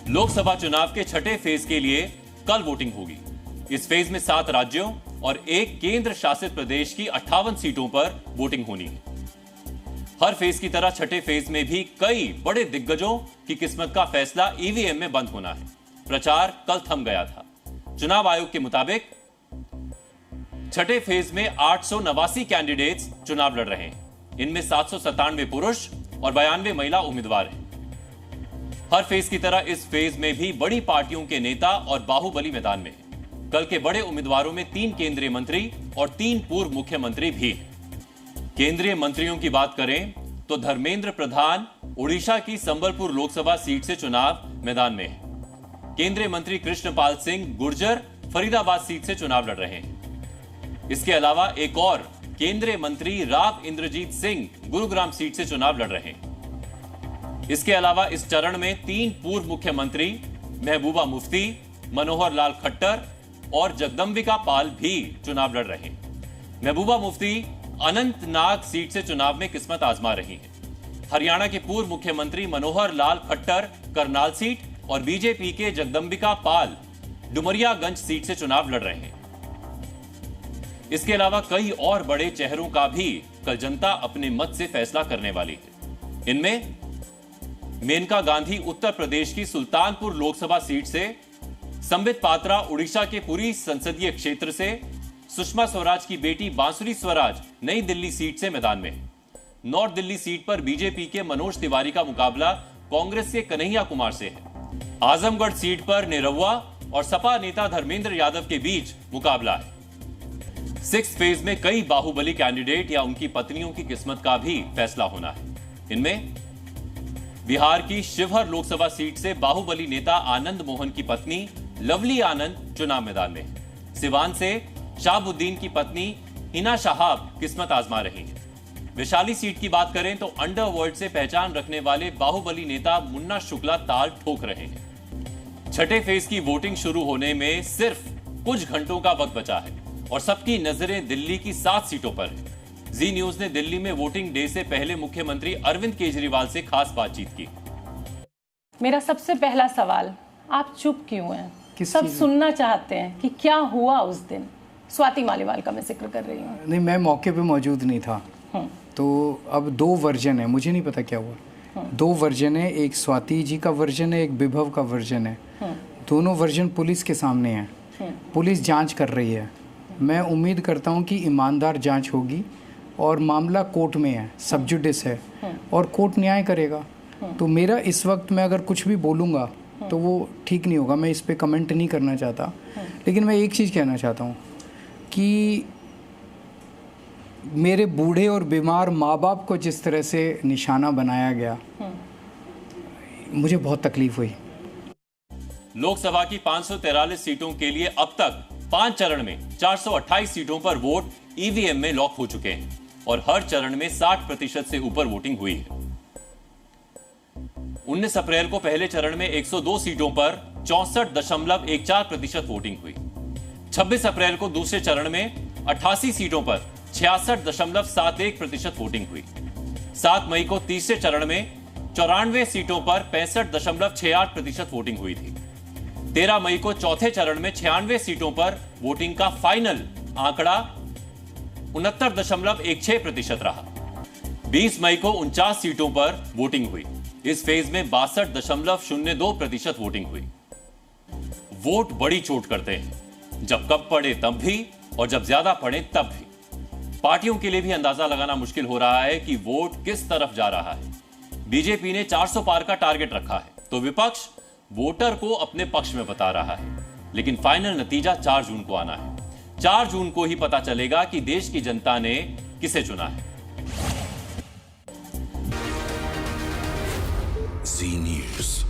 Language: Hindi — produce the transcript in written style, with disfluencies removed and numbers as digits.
लोकसभा चुनाव के छठे फेज के लिए कल वोटिंग होगी। इस फेज में 7 राज्यों और एक केंद्र शासित प्रदेश की 58 सीटों पर वोटिंग होनी है। हर फेज की तरह छठे फेज में भी कई बड़े दिग्गजों की किस्मत का फैसला ईवीएम में बंद होना है। प्रचार कल थम गया था। चुनाव आयोग के मुताबिक छठे फेज में 889 कैंडिडेट्स चुनाव लड़ रहे हैं। इनमें 797 पुरुष और 92 महिला उम्मीदवार हैं। हर फेज की तरह इस फेज में भी बड़ी पार्टियों के नेता और बाहुबली मैदान में हैं। कल के बड़े उम्मीदवारों में 3 केंद्रीय मंत्री और 3 पूर्व मुख्यमंत्री भी हैं। केंद्रीय मंत्रियों की बात करें तो धर्मेंद्र प्रधान ओडिशा की संबलपुर लोकसभा सीट से चुनाव मैदान में हैं। केंद्रीय मंत्री कृष्णपाल सिंह गुर्जर फरीदाबाद सीट से चुनाव लड़ रहे हैं। इसके अलावा एक और केंद्रीय मंत्री राव इंद्रजीत सिंह गुरुग्राम सीट से चुनाव लड़ रहे हैं। इसके अलावा इस चरण में 3 पूर्व मुख्यमंत्री महबूबा मुफ्ती, मनोहर लाल खट्टर और जगदंबिका पाल भी चुनाव लड़ रहे हैं। महबूबा मुफ्ती अनंतनाग सीट से चुनाव में किस्मत आजमा रही हैं। हरियाणा के पूर्व मुख्यमंत्री मनोहर लाल खट्टर करनाल सीट और बीजेपी के जगदंबिका पाल डुमरियागंज सीट से चुनाव लड़ रहे हैं। इसके अलावा कई और बड़े चेहरों का भी कल जनता अपने मत से फैसला करने वाली है। इनमें मेनका गांधी उत्तर प्रदेश की सुल्तानपुर लोकसभा सीट से, संबित पात्रा उड़ीसा के पुरी संसदीय क्षेत्र से, सुषमा स्वराज की बेटी बांसुरी स्वराज नई दिल्ली सीट से मैदान में है। नॉर्थ दिल्ली सीट पर बीजेपी के मनोज तिवारी का मुकाबला कांग्रेस के कन्हैया कुमार से है। आजमगढ़ सीट पर निरहुआ और सपा नेता धर्मेंद्र यादव के बीच मुकाबला है। 6th फेज में कई बाहुबली कैंडिडेट या उनकी पत्नियों की किस्मत का भी फैसला होना है। इनमें बिहार की शिवहर लोकसभा सीट से बाहुबली नेता आनंद मोहन की पत्नी लवली आनंद चुनाव मैदान में है। सिवान से शाहबुद्दीन की पत्नी हिना शहाब किस्मत आजमा रही हैं। वैशाली सीट की बात करें तो अंडरवर्ल्ड से पहचान रखने वाले बाहुबली नेता मुन्ना शुक्ला ताल ठोक रहे हैं। छठे फेज की वोटिंग शुरू होने में सिर्फ कुछ घंटों का वक्त बचा है और सबकी नजरें दिल्ली की 7 सीटों पर है। जी न्यूज ने दिल्ली में वोटिंग डे से पहले मुख्यमंत्री अरविंद केजरीवाल से खास बातचीत की। मेरा सबसे पहला सवाल, आप चुप क्यों हैं? सब सुनना चाहते हैं कि क्या हुआ उस दिन। स्वाति मालीवाल का मैं जिक्र कर रही हूँ। नहीं, मैं मौके पे मौजूद नहीं था। तो अब 2 वर्जन है, मुझे नहीं पता क्या हुआ। 2 वर्जन है, एक स्वाति जी का वर्जन है, एक विभव का वर्जन है। दोनों वर्जन पुलिस के सामने हैं। पुलिस जांच कर रही है। मैं उम्मीद करता हूं कि ईमानदार जांच होगी और मामला कोर्ट में है, सब जुडिस है और कोर्ट न्याय करेगा। तो मेरा इस वक्त मैं अगर कुछ भी बोलूँगा तो वो ठीक नहीं होगा। मैं इस पर कमेंट नहीं करना चाहता। लेकिन मैं एक चीज़ कहना चाहता हूँ कि मेरे बूढ़े और बीमार माँ बाप को जिस तरह से निशाना बनाया गया, मुझे बहुत तकलीफ हुई। लोकसभा की 543 सीटों के लिए अब तक 5 चरण में 428 सीटों पर वोट ईवीएम में लॉक हो चुके हैं और हर चरण में 60% से ऊपर वोटिंग हुई है। 19 अप्रैल को पहले चरण में 102 सीटों पर 64.14% वोटिंग हुई। 26 अप्रैल को दूसरे चरण में 88 सीटों पर 66.71% वोटिंग हुई। 7 मई को तीसरे चरण में 94 सीटों पर 65.68% वोटिंग हुई थी। 13 मई को चौथे चरण में 96 सीटों पर वोटिंग का फाइनल आंकड़ा 69.16% रहा। 20 मई को 49 सीटों पर वोटिंग हुई। इस फेज में 62.02% वोटिंग हुई। वोट बड़ी चोट करते हैं, जब कम पड़े तब भी और जब ज्यादा पड़े तब भी। पार्टियों के लिए भी अंदाजा लगाना मुश्किल हो रहा है कि वोट किस तरफ जा रहा है। बीजेपी ने 400 पार का टारगेट रखा है तो विपक्ष वोटर को अपने पक्ष में बता रहा है। लेकिन फाइनल नतीजा 4 जून को आना है। 4 जून को ही पता चलेगा कि देश की जनता ने किसे चुना है। जी न्यूज़।